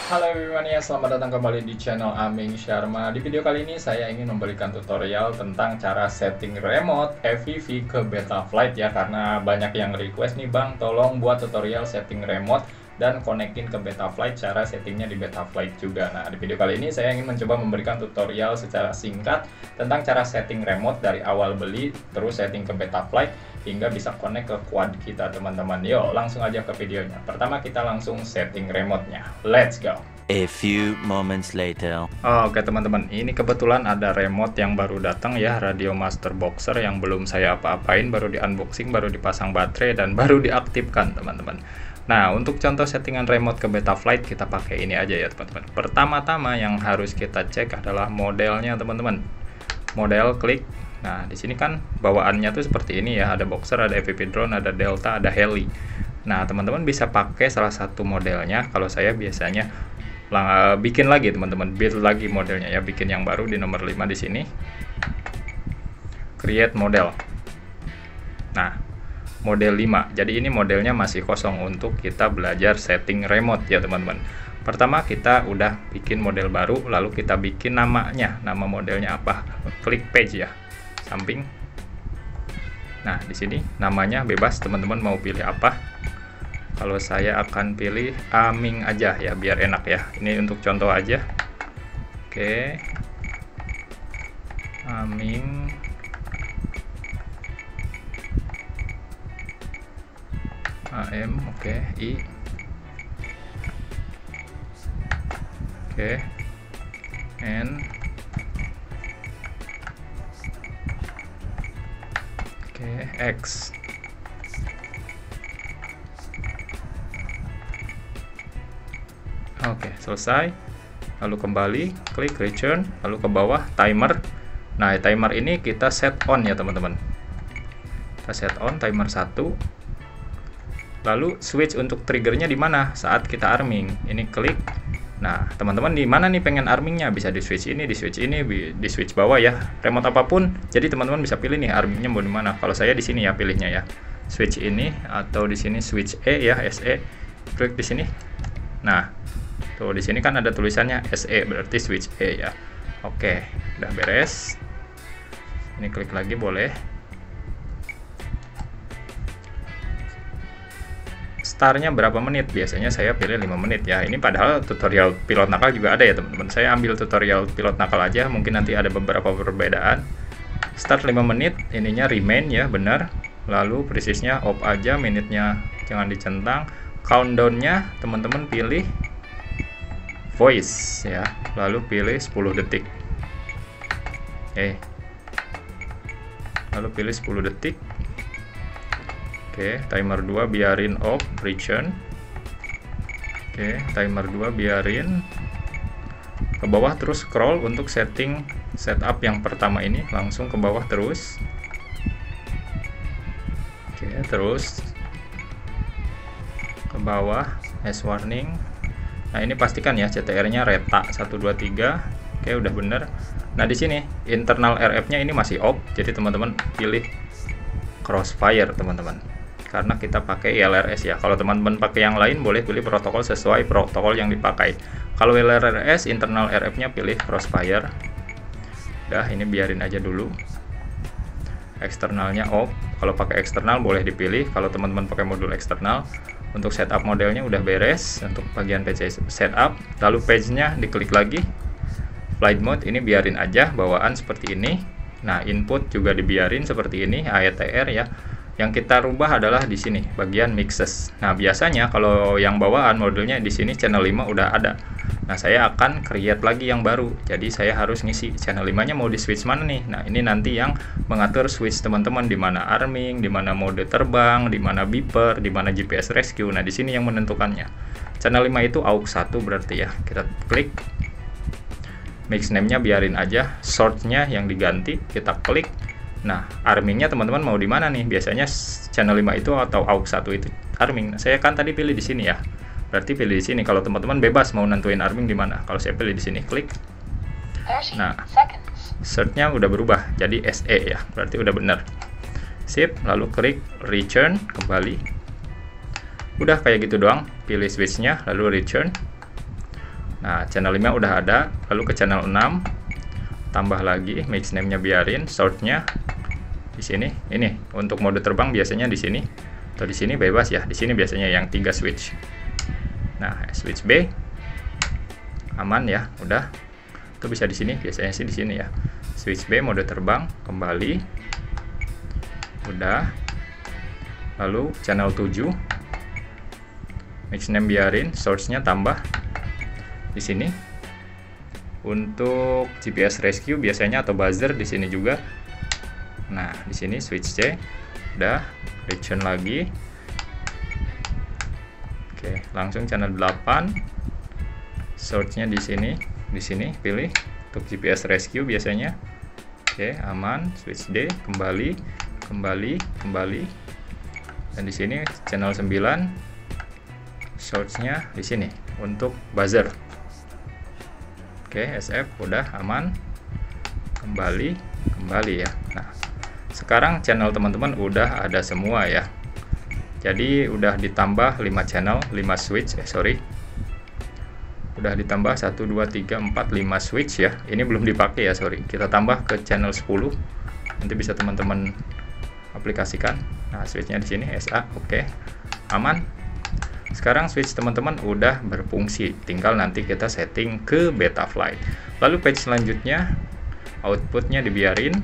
Halo everyone ya, selamat datang kembali di channel Aming Sharma. Di video kali ini saya ingin memberikan tutorial tentang cara setting remote FPV ke Betaflight ya. Karena banyak yang request nih bang, tolong buat tutorial setting remote dan konekin ke Betaflight, cara settingnya di Betaflight juga. Nah di video kali ini saya ingin mencoba memberikan tutorial secara singkat tentang cara setting remote dari awal beli, terus setting ke Betaflight hingga bisa connect ke quad kita teman-teman. Yuk langsung aja ke videonya. Pertama kita langsung setting remote-nya. Let's go. A few moments later. Oke teman-teman, ini kebetulan ada remote yang baru datang ya, Radio Master Boxer yang belum saya apa-apain, baru di unboxing, baru dipasang baterai dan baru diaktifkan teman-teman. Nah untuk contoh settingan remote ke Betaflight kita pakai ini aja ya teman-teman. Pertama-tama yang harus kita cek adalah modelnya teman-teman. Model, klik. Nah di sini kan bawaannya tuh seperti ini ya, ada Boxer, ada FPV drone, ada Delta, ada Heli. Nah teman-teman bisa pakai salah satu modelnya. Kalau saya biasanya bikin lagi teman-teman, build lagi modelnya ya, bikin yang baru di nomor 5 di sini, create model. Nah model 5, jadi ini modelnya masih kosong untuk kita belajar setting remote ya teman-teman. Pertama kita udah bikin model baru, lalu kita bikin namanya, nama modelnya apa, klik page ya, samping. Nah di sini namanya bebas teman-teman mau pilih apa. Kalau saya akan pilih Aming aja ya, biar enak ya. Ini untuk contoh aja. Oke. Aming. AM, oke. I. Oke. N. Oke, X. Oke, selesai. Lalu kembali, klik return, lalu ke bawah timer. Nah, timer ini kita set on ya, teman-teman. Kita set on timer 1. Lalu switch untuk triggernya di mana? Saat kita arming. Ini klik. Nah, teman-teman di mana nih pengen armingnya? Bisa di switch ini, di switch ini, di switch bawah ya. Remote apapun. Jadi teman-teman bisa pilih nih armingnya mau di mana. Kalau saya di sini ya pilihnya ya. Switch ini atau di sini switch E ya, SE. Klik di sini. Nah, tuh di sini kan ada tulisannya SE, berarti switch E ya. Oke, udah beres. Ini klik lagi boleh. Startnya berapa menit? Biasanya saya pilih 5 menit ya. Ini padahal tutorial pilot nakal juga ada ya teman-teman. Saya ambil tutorial pilot nakal aja, mungkin nanti ada beberapa perbedaan. Start 5 menit, ininya remain ya, benar. Lalu presisnya off aja, menitnya jangan dicentang. Countdown-nya teman-teman pilih voice ya, lalu pilih 10 detik. Lalu pilih 10 detik. Oke, timer 2 biarin off, return. Oke, timer 2 biarin ke bawah, terus scroll untuk setting setup yang pertama ini, langsung ke bawah terus. Oke, terus ke bawah, as warning. Nah ini pastikan ya CTR-nya Reta 123. Oke udah bener. Nah di sini internal RF-nya ini masih off, jadi teman-teman pilih crossfire teman-teman. Karena kita pakai ILRS ya. Kalau teman-teman pakai yang lain boleh pilih protokol sesuai protokol yang dipakai. Kalau ILRS internal RF-nya pilih crossfire. Udah ini biarin aja dulu. Eksternalnya off. Kalau pakai eksternal boleh dipilih. Kalau teman-teman pakai modul eksternal. Untuk setup modelnya udah beres. Untuk bagian PC setup, lalu page-nya diklik lagi. Flight mode ini biarin aja bawaan seperti ini. Nah, input juga dibiarin seperti ini, AETR ya. Yang kita rubah adalah di sini bagian mixes. Nah, biasanya kalau yang bawaan modelnya di sini channel 5 udah ada. Nah, saya akan create lagi yang baru. Jadi saya harus ngisi channel 5-nya mau di switch mana nih. Nah, ini nanti yang mengatur switch teman-teman, di mana arming, di mana mode terbang, di mana beeper, di mana GPS rescue. Nah, di sini yang menentukannya. Channel 5 itu aux 1 berarti ya. Kita klik. Mix name-nya biarin aja, source-nya yang diganti, kita klik. Nah, armingnya teman-teman mau di mana nih? Biasanya channel 5 itu atau aux 1 itu arming. Nah, saya kan tadi pilih di sini ya. Berarti pilih di sini. Kalau teman-teman bebas mau nentuin arming di mana. Kalau saya pilih di sini, klik. Nah, search-nya udah berubah jadi SE ya. Berarti udah benar. Sip, lalu klik return, kembali. Udah kayak gitu doang, pilih switch-nya, lalu return. Nah, channel 5 udah ada, lalu ke channel 6 tambah lagi, mix name-nya biarin, source-nya di sini. Ini untuk mode terbang biasanya di sini atau di sini bebas ya. Di sini biasanya yang 3 switch. Nah, switch B aman ya, udah. Itu bisa di sini, biasanya sih di sini ya. Switch B mode terbang, kembali. Udah. Lalu channel 7 mix name biarin, source-nya tambah di sini. Untuk GPS rescue biasanya atau buzzer di sini juga. Nah, di sini switch C udah, region lagi. Oke, langsung channel 8. Source-nya di sini pilih untuk GPS rescue biasanya. Oke, aman. Switch D, kembali. Dan di sini channel 9. Source-nya di sini untuk buzzer. Oke, SF udah aman. Kembali ya. Nah, sekarang channel teman-teman udah ada semua ya. Jadi udah ditambah 5 channel, 5 switch, udah ditambah 1 2 3 4 5 switch ya. Ini belum dipakai ya, kita tambah ke channel 10. Nanti bisa teman-teman aplikasikan. Nah, switchnya di sini SA, oke. Aman. Sekarang switch teman-teman udah berfungsi, tinggal nanti kita setting ke Betaflight. Lalu page selanjutnya, outputnya dibiarin,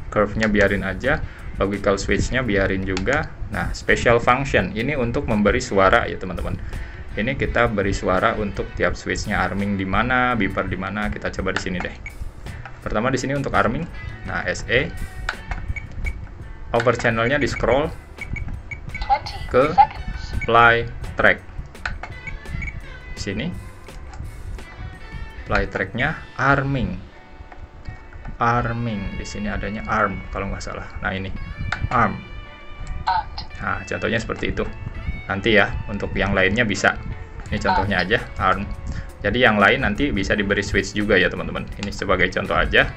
curve-nya biarin aja, logical switch-nya biarin juga. Nah, special function ini untuk memberi suara ya teman-teman. Ini kita beri suara untuk tiap switch-nya, arming di mana, beeper di mana. Kita coba di sini deh. Pertama di sini untuk arming. Nah, SE. Over channel-nya di scroll ke play track. Di sini play track-nya arming. Di sini adanya arm kalau nggak salah. Nah, ini arm. Nah, contohnya seperti itu. Nanti ya untuk yang lainnya bisa. Ini contohnya aja arm. Jadi yang lain nanti bisa diberi switch juga ya teman-teman. Ini sebagai contoh aja.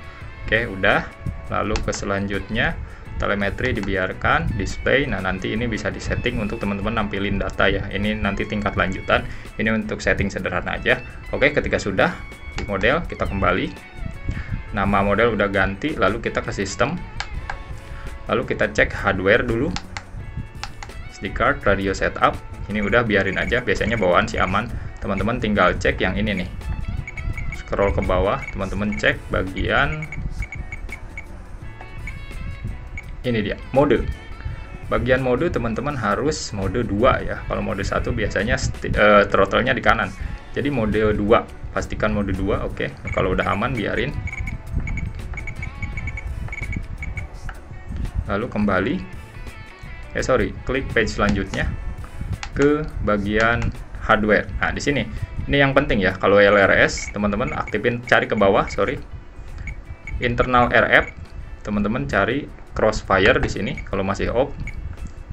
Oke, udah. Lalu ke selanjutnya telemetri dibiarkan, display. Nah, nanti ini bisa disetting untuk teman-teman nampilin data ya. Ini nanti tingkat lanjutan. Ini untuk setting sederhana aja. Oke, ketika sudah di model, kita kembali. Nama model udah ganti, lalu kita ke sistem. Lalu kita cek hardware dulu. SD card, radio setup. Ini udah biarin aja, biasanya bawaan sih aman. Teman-teman tinggal cek yang ini nih. Scroll ke bawah, teman-teman cek bagian ini dia, mode. Bagian mode teman-teman harus mode 2 ya. Kalau mode 1 biasanya throttle-nya di kanan. Jadi mode 2, pastikan mode 2, oke. Kalau udah aman biarin. Lalu kembali. Klik page selanjutnya ke bagian hardware. Nah, di sini. Ini yang penting ya. Kalau LRS, teman-teman aktifin, cari ke bawah, internal RF, teman-teman cari crossfire di sini. Kalau masih off,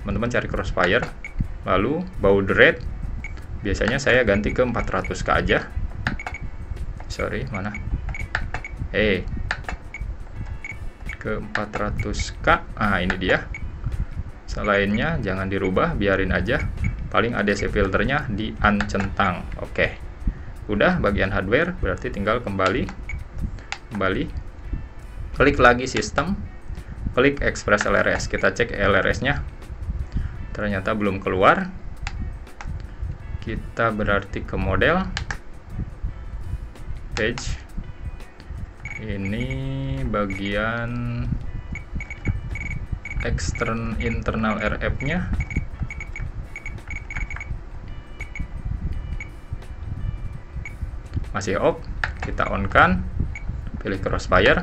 teman-teman cari crossfire. Lalu baud rate, biasanya saya ganti ke 400k aja. Mana? Ke 400k. Ah, ini dia. Selainnya jangan dirubah, biarin aja. Paling ADC filternya di uncentang. Oke. Udah bagian hardware, berarti tinggal kembali. Klik lagi sistem. Klik Express LRS, kita cek LRS-nya. Ternyata belum keluar. Kita berarti ke model. Page. Ini bagian internal RF-nya. Masih off, kita on kan. Pilih crossfire.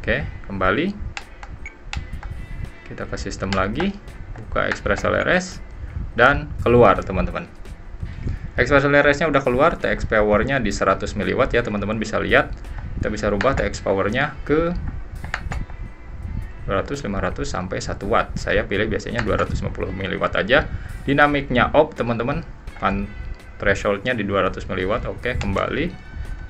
Oke, kembali. Kita ke sistem lagi, buka Express LRS, dan keluar teman-teman. Express LRS-nya udah keluar, TX power-nya di 100 mW ya teman-teman bisa lihat. Kita bisa rubah TX power-nya ke 200, 500 sampai 1 watt. Saya pilih biasanya 250 mW aja. Dinamiknya off teman-teman. Threshold-nya di 200 mW. Oke, kembali.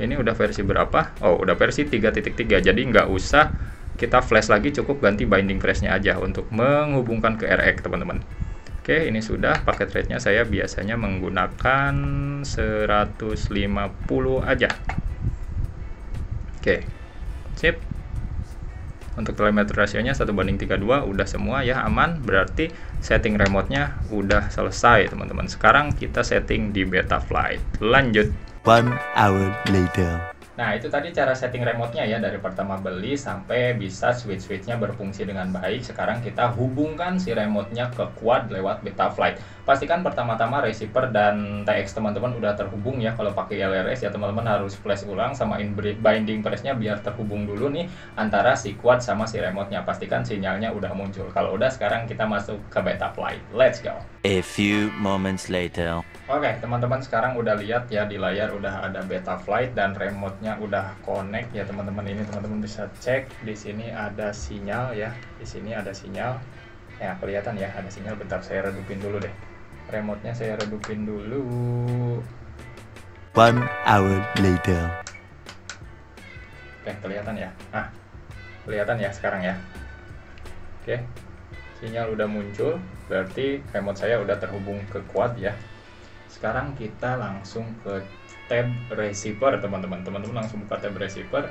Ini udah versi berapa? Oh, udah versi 3.3. Jadi nggak usah kita flash lagi, cukup ganti binding flashnya aja untuk menghubungkan ke RX teman-teman. Oke, ini sudah. Paket rate-nya saya biasanya menggunakan 150 aja. Oke, sip. Untuk telemetri rasionya 1:32, udah semua ya, aman. Berarti setting remote-nya udah selesai teman-teman. Sekarang kita setting di Betaflight. Lanjut. 1 hour later. Nah, itu tadi cara setting remote-nya ya, dari pertama beli sampai bisa switch-switchnya berfungsi dengan baik. Sekarang kita hubungkan si remote-nya ke quad lewat Betaflight. Pastikan pertama-tama receiver dan TX teman-teman udah terhubung ya. Kalau pakai LRS ya teman-teman harus flash ulang sama binding press-nya biar terhubung dulu nih antara si quad sama si remote-nya. Pastikan sinyalnya udah muncul. Kalau udah, sekarang kita masuk ke Betaflight. Let's go. A few moments later. Oke, teman-teman, sekarang udah lihat ya di layar udah ada Betaflight dan remote-nya udah connect ya teman-teman. Ini teman-teman bisa cek di sini ada sinyal ya. Di sini ada sinyal. Ya, kelihatan ya ada sinyal. Bentar saya redupin dulu deh. Remote-nya saya redupin dulu. 1 hour later. Oke, kelihatan ya. Nah, kelihatan ya sekarang ya. Oke. Sinyal udah muncul, berarti remote saya udah terhubung ke quad ya. Sekarang kita langsung ke tab receiver teman-teman. Teman-teman langsung buka tab receiver,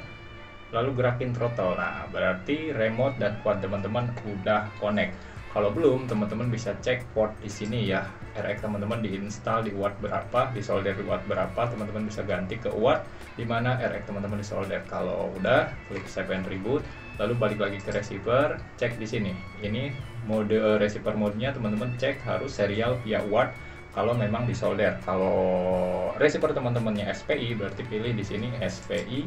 lalu gerakin throttle. Nah, berarti remote dan quad teman-teman udah connect. Kalau belum, teman-teman bisa cek port di sini ya. RX teman-teman diinstal di watt berapa, disolder di watt berapa, teman-teman bisa ganti ke watt di mana RX teman-teman disolder. Kalau udah, klik save and reboot, lalu balik lagi ke receiver, cek di sini. Ini mode receiver mode-nya teman-teman cek harus serial via watt. Kalau memang disolder, kalau receiver teman-temannya SPI berarti pilih di sini SPI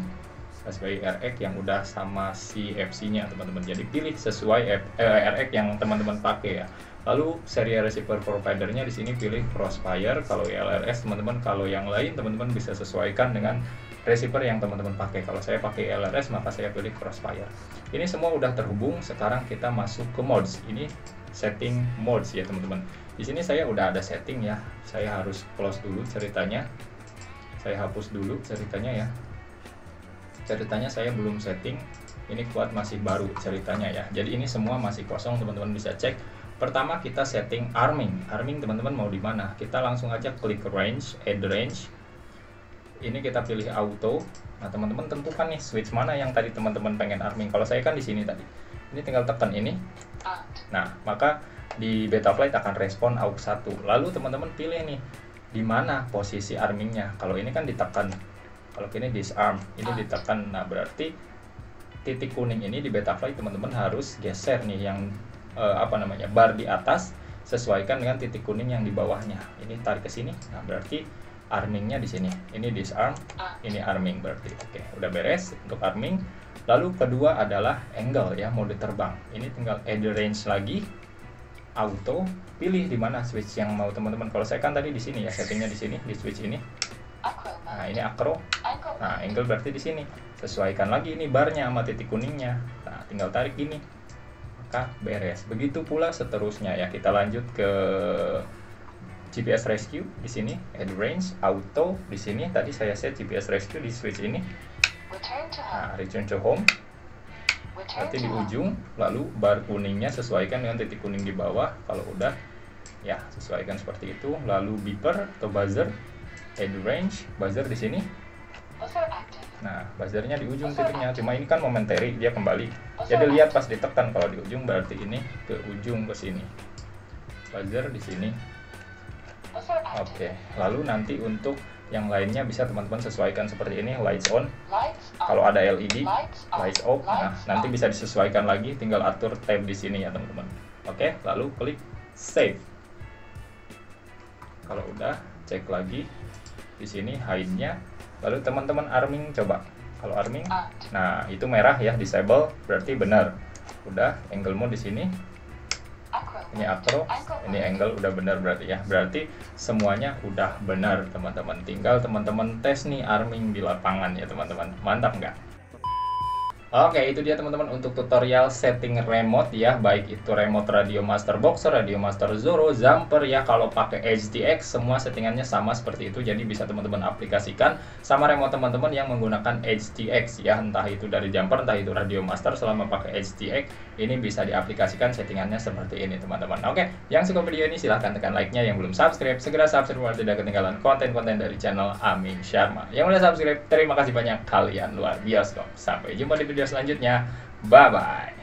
RX yang udah sama si FC-nya teman-teman. Jadi pilih sesuai RX yang teman-teman pakai ya. Lalu seri receiver providernya di sini pilih Crossfire. Kalau LRS teman-teman, kalau yang lain teman-teman bisa sesuaikan dengan receiver yang teman-teman pakai. Kalau saya pakai LRS maka saya pilih Crossfire. Ini semua udah terhubung. Sekarang kita masuk ke modes. Ini setting modes ya teman-teman. Di sini saya udah ada setting ya. Saya harus close dulu ceritanya. Saya hapus dulu ceritanya ya. Ceritanya saya belum setting. Ini quad masih baru ceritanya ya. Jadi ini semua masih kosong, teman-teman bisa cek. Pertama kita setting arming. Arming teman-teman mau di mana? Kita langsung aja klik range, add range. Ini kita pilih auto. Nah, teman-teman tentukan nih switch mana yang tadi teman-teman pengen arming. Kalau saya kan di sini tadi. Ini tinggal tekan ini. Nah, maka di Betaflight akan respon aux 1. Lalu teman-teman pilih nih di mana posisi armingnya. Kalau ini kan ditekan. Kalau ini disarm, ini ditekan. Nah, berarti titik kuning ini di Betaflight teman-teman harus geser nih yang bar di atas sesuaikan dengan titik kuning yang di bawahnya. Ini tarik ke sini. Nah, berarti armingnya di sini. Ini disarm, ini arming berarti. Oke, udah beres untuk arming. Lalu kedua adalah angle ya, mode terbang. Ini tinggal add range lagi, auto, pilih di mana switch yang mau teman-teman. Kalau saya kan tadi di sini ya, settingnya di sini di switch ini. Nah, ini acro. Nah, angle berarti di sini. Sesuaikan lagi ini barnya sama titik kuningnya. Nah, tinggal tarik ini. Maka beres. Begitu pula seterusnya ya. Kita lanjut ke GPS rescue di sini, add range, auto di sini. Tadi saya set GPS rescue di switch ini. Nah, return to home. Nanti di ujung, lalu bar kuningnya sesuaikan dengan titik kuning di bawah. Kalau udah, ya sesuaikan seperti itu. Lalu beeper atau buzzer, add range, buzzer di sini. Nah, buzzernya di ujung titiknya. Cuma ini kan momentary, dia kembali. Jadi lihat pas ditekan kalau di ujung berarti ini ke ujung ke sini. Buzzer di sini. Oke, lalu nanti untuk yang lainnya bisa teman-teman sesuaikan seperti ini, lights on. Kalau ada LED, lights off. Nah, nanti bisa disesuaikan lagi, tinggal atur tab di sini ya teman-teman. Oke, lalu klik save. Kalau udah, cek lagi di sini hide-nya. Lalu teman-teman arming coba. Kalau arming, nah itu merah ya, disable, berarti benar. Udah, angle mode di sini. Ini acro, ini angle udah benar berarti ya. Berarti semuanya udah benar teman-teman. Tinggal teman-teman tes nih arming di lapangan ya teman-teman. Mantap nggak? Oke, itu dia teman-teman untuk tutorial setting remote ya, baik itu remote Radio Master Boxer, Radio Master Zorro, Jumper ya. Kalau pakai HDX semua settingannya sama seperti itu, jadi bisa teman-teman aplikasikan sama remote teman-teman yang menggunakan HDX ya, entah itu dari Jumper, entah itu Radio Master. Selama pakai HDX ini bisa diaplikasikan settingannya seperti ini teman-teman. Oke, yang suka video ini silahkan tekan like-nya, yang belum subscribe segera subscribe agar tidak ketinggalan konten-konten dari channel Amin Sharma. Yang udah subscribe, terima kasih banyak, kalian luar biasa. Sampai jumpa di video selanjutnya. Bye bye.